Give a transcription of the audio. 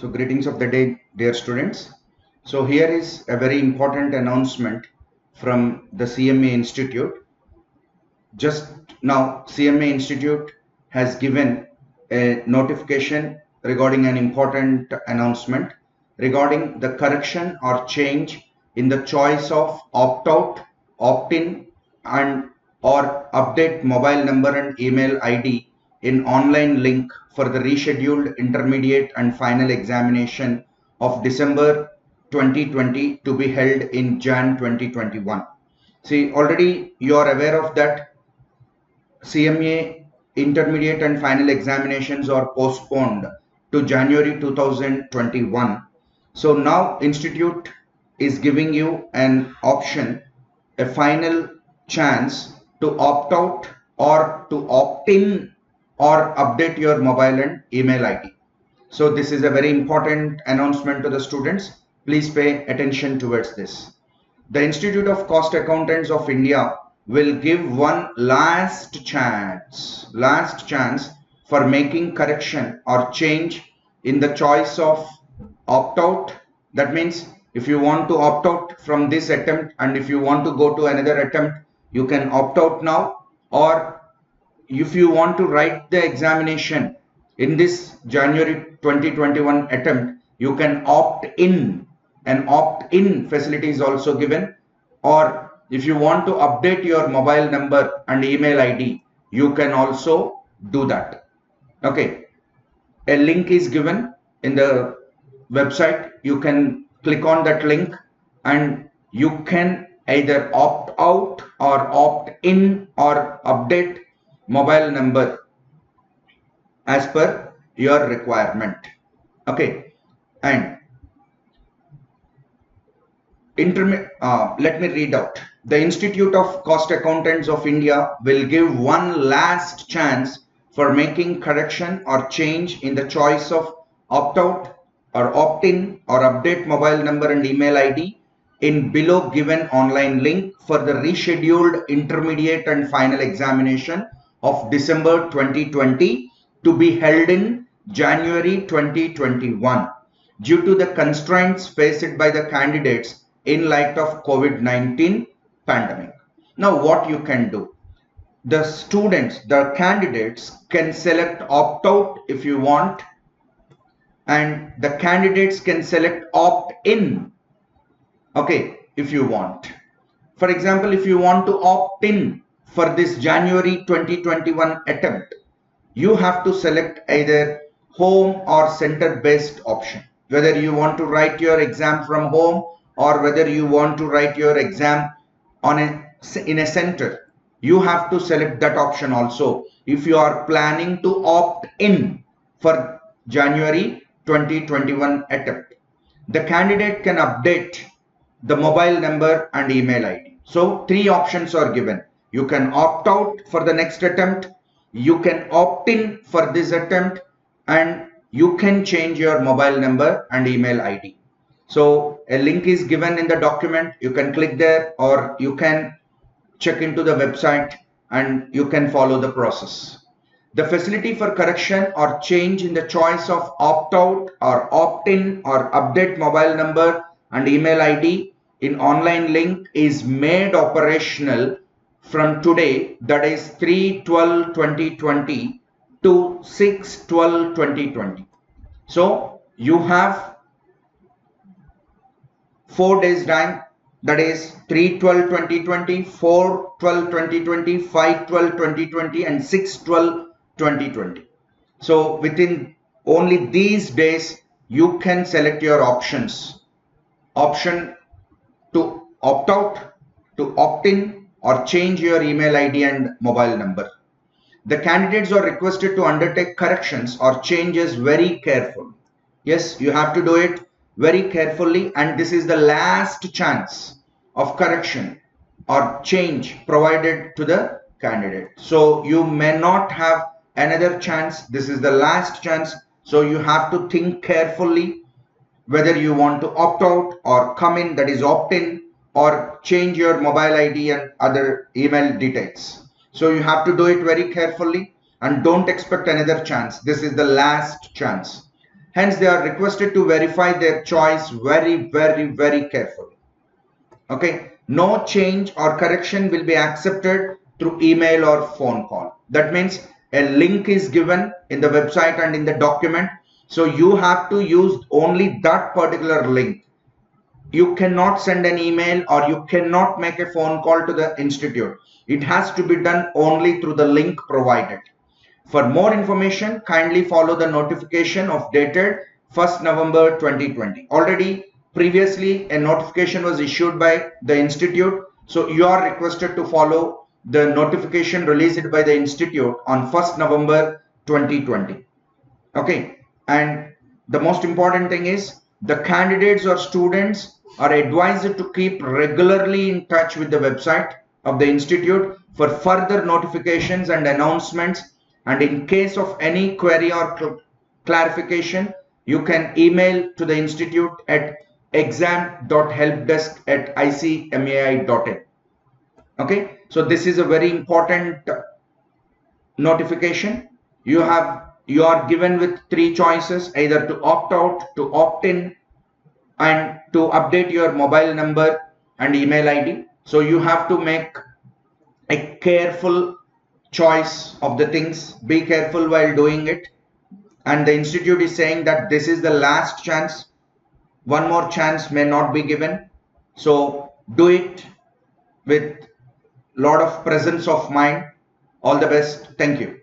So greetings of the day, dear students. So here is a very important announcement from the CMA Institute. Just now, CMA Institute has given a notification regarding an important announcement regarding the correction or change in the choice of opt-out, opt-in and or update mobile number and email ID in online link for the rescheduled intermediate and final examination of December 2020 to be held in Jan 2021. See, already you are aware of that CMA intermediate and final examinations are postponed to January 2021. So now Institute is giving you an option, a final chance to opt out or to opt in or update your mobile and email ID. So this is a very important announcement to the students. Please pay attention towards this. The Institute of Cost Accountants of India will give one last chance for making correction or change in the choice of opt-out. That means if you want to opt out from this attempt and if you want to go to another attempt, you can opt out now, or if you want to write the examination in this January 2021 attempt, you can opt in. An opt-in facility is also given, or if you want to update your mobile number and email ID, you can also do that. Okay, a link is given in the website. You can click on that link and you can either opt out or opt in or update mobile number as per your requirement. Okay, and let me read out. The Institute of Cost Accountants of India will give one last chance for making correction or change in the choice of opt-out or opt-in or update mobile number and email ID in below given online link for the rescheduled intermediate and final examination of December 2020 to be held in January 2021 due to the constraints faced by the candidates in light of COVID-19 pandemic. Now what you can do, the students, the candidates can select opt-out if you want, and the candidates can select opt-in, okay, if you want. For example, if you want to opt-in for this January 2021 attempt, you have to select either home or center-based option, whether you want to write your exam from home or whether you want to write your exam in a center. You have to select that option also if you are planning to opt in for January 2021 attempt. The candidate can update the mobile number and email ID. So three options are given. You can opt out for the next attempt, you can opt in for this attempt, and you can change your mobile number and email ID. So a link is given in the document. You can click there or you can check into the website and you can follow the process. The facility for correction or change in the choice of opt-out or opt-in or update mobile number and email ID in online link is made operational from today, that is 3/12/2020 to 6/12/2020. So you have 4 days time, that is 3/12/2020, 4/12/2020, 5/12/2020 and 6/12/2020. So within only these days you can select your options. Option to opt out, to opt in or change your email ID and mobile number. The candidates are requested to undertake corrections or changes very carefully. Yes, you have to do it very carefully, and this is the last chance of correction or change provided to the candidate. So you may not have another chance. This is the last chance. So you have to think carefully whether you want to opt out or come in, that is opt in, or change your mobile ID and other email details. So you have to do it very carefully and don't expect another chance. This is the last chance. Hence, they are requested to verify their choice very, very, very carefully. Okay, no change or correction will be accepted through email or phone call. That means a link is given in the website and in the document. So you have to use only that particular link. You cannot send an email or you cannot make a phone call to the institute. It has to be done only through the link provided. For more information, kindly follow the notification of dated 1st November 2020. Already previously a notification was issued by the institute. So you are requested to follow the notification released by the institute on 1st November 2020. Okay. And the most important thing is the candidates or students are advised to keep regularly in touch with the website of the institute for further notifications and announcements. And in case of any query or clarification, you can email to the institute at exam.helpdesk@icmai.in. Okay, so this is a very important notification. You are given with 3 choices, either to opt out, to opt in, and to update your mobile number and email ID. So you have to make a careful choice of the things. Be careful while doing it. And the institute is saying that this is the last chance. One more chance may not be given. So do it with lot of presence of mind. All the best. Thank you.